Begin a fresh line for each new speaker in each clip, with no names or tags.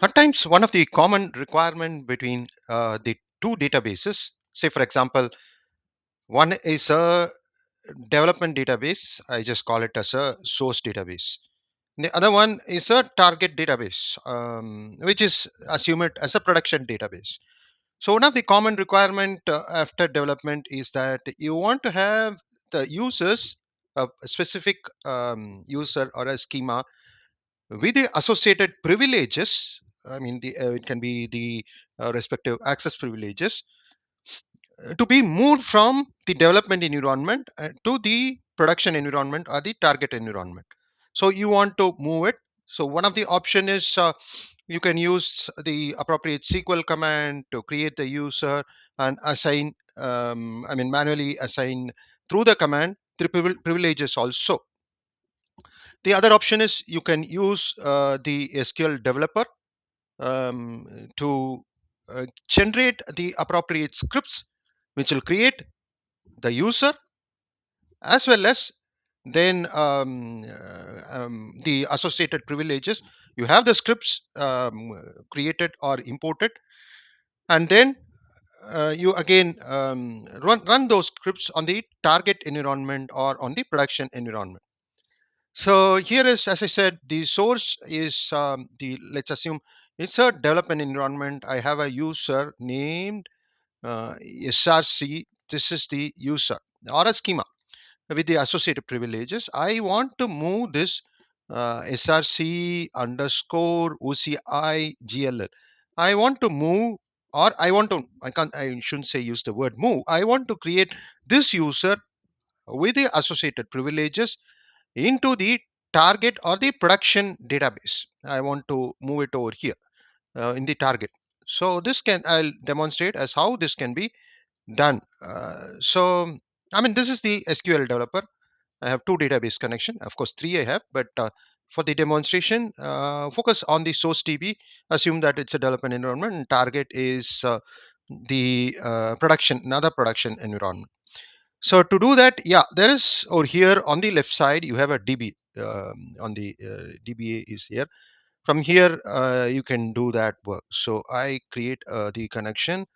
Sometimes one of the common requirement between the two databases, say for example, one is a development database, I just call it as a source database. The other one is a target database, which is assumed as a production database. So one of the common requirement after development is that you want to have the users, a specific user or a schema with the associated privileges. I mean, it can be the respective access privileges to be moved from the development environment to the production environment or the target environment. So you want to move it. So one of the option is you can use the appropriate SQL command to create the user and assign, I mean, manually assign through the command the privileges also. The other option is you can use the SQL developer to generate the appropriate scripts which will create the user as well as then the associated privileges. You have the scripts created or imported, and then you again run those scripts on the target environment or on the production environment. So here is, as I said, the source is the, let's assume it's a development environment. I have a user named SRC. This is the user or a schema with the associated privileges. I want to move this SRC underscore OCI GLL. I want to move, or I want to, I shouldn't say use the word move. I want to create this user with the associated privileges into the target or the production database. I want to move it over here in the target. So this can, I'll demonstrate as how this can be done. So I mean, this is the SQL developer. I have two database connection. Of course, three I have, but for the demonstration, focus on the source DB. Assume that it's a development environment, and target is the production, another production environment. So to do that, yeah, there is over here on the left side, you have a DB. On the DBA is here. From here, you can do that work. So I create the connection.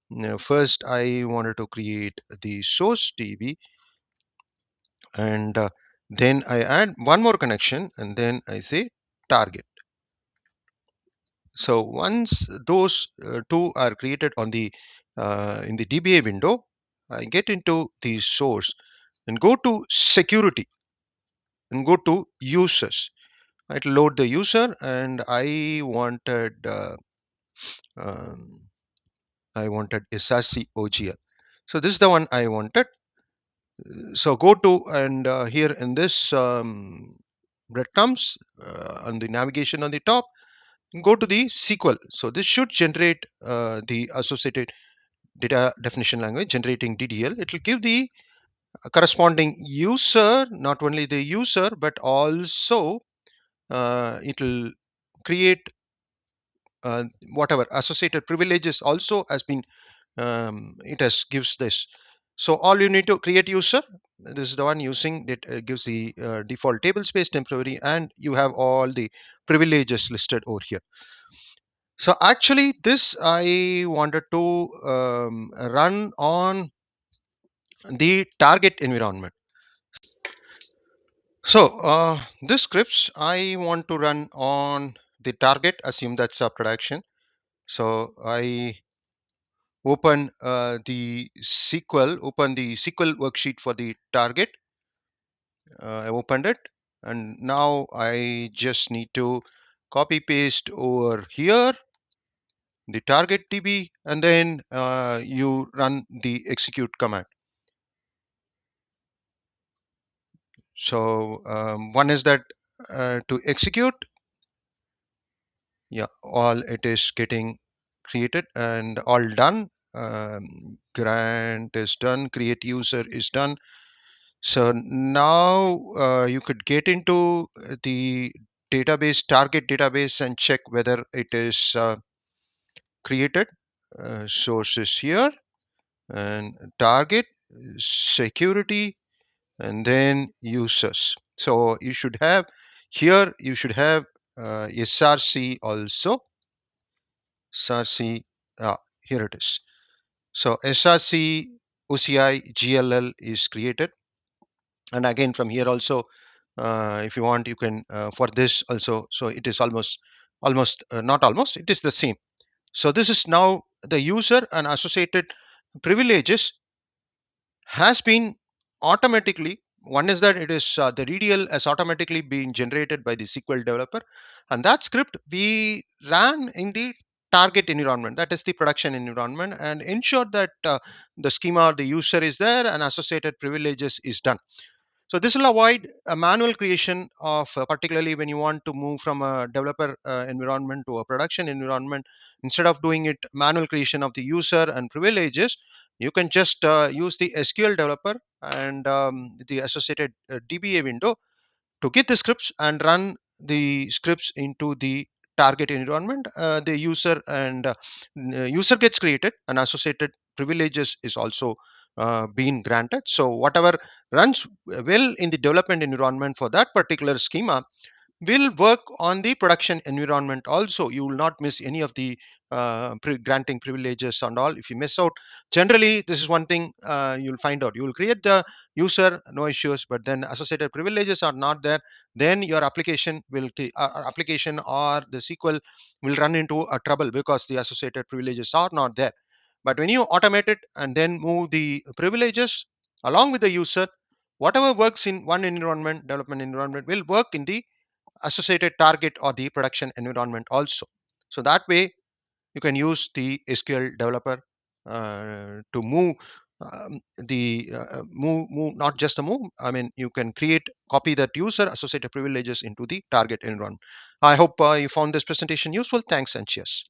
Now, first, I wanted to create the source DB, and then I add one more connection, and then I say target. So once those two are created on the in the DBA window, I get into the source and go to security and go to users. I load the user, and um, I wanted SRC OGL. So this is the one I wanted. So go to, and here in this breadcrumbs on the navigation on the top, go to the SQL. So this should generate the associated data definition language generating DDL. It will give the corresponding user, not only the user, but also it will create whatever associated privileges also has been it has gives this. So all you need to create user, this is the one using that gives the default table space temporary, and you have all the privileges listed over here. So actually this I wanted to run on the target environment. So this scripts I want to run on the target, assume that's a production. So I open the SQL worksheet for the target. I opened it, and now I just need to copy paste over here the target DB, and then you run the execute command. So one is that to execute, yeah, all it is getting created and all done. Grant is done, create user is done. So now you could get into the database, target database, and check whether it is created. Sources here, and target, security, and then users. So you should have here, you should have SRC also. SRC, here it is. So SRC OCI GLL is created, and again from here also, if you want, you can for this also. So it is almost not almost, it is the same. So this is now the user and associated privileges has been automatically. One is that it is the REDL has automatically been generated by the SQL developer, and that script we ran in the target environment, that is the production environment, and ensure that the schema, the user is there and associated privileges is done. So this will avoid a manual creation of, particularly when you want to move from a developer environment to a production environment. Instead of doing it manual creation of the user and privileges, you can just use the SQL developer and the associated DBA window to get the scripts and run the scripts into the target environment. The user and user gets created and associated privileges is also being granted. So whatever runs well in the development environment for that particular schema will work on the production environment also. You will not miss any of the granting privileges and all. If you miss out, generally this is one thing you'll find out. You will create the user, no issues, but then associated privileges are not there, then your application will application or the SQL will run into a trouble because the associated privileges are not there. But when you automate it and then move the privileges along with the user, whatever works in one environment, development environment, will work in the associated target or the production environment also. So that way you can use the SQL developer to move move, not just a move. I mean, you can create, copy that user associated privileges into the target environment. I hope you found this presentation useful. Thanks and cheers.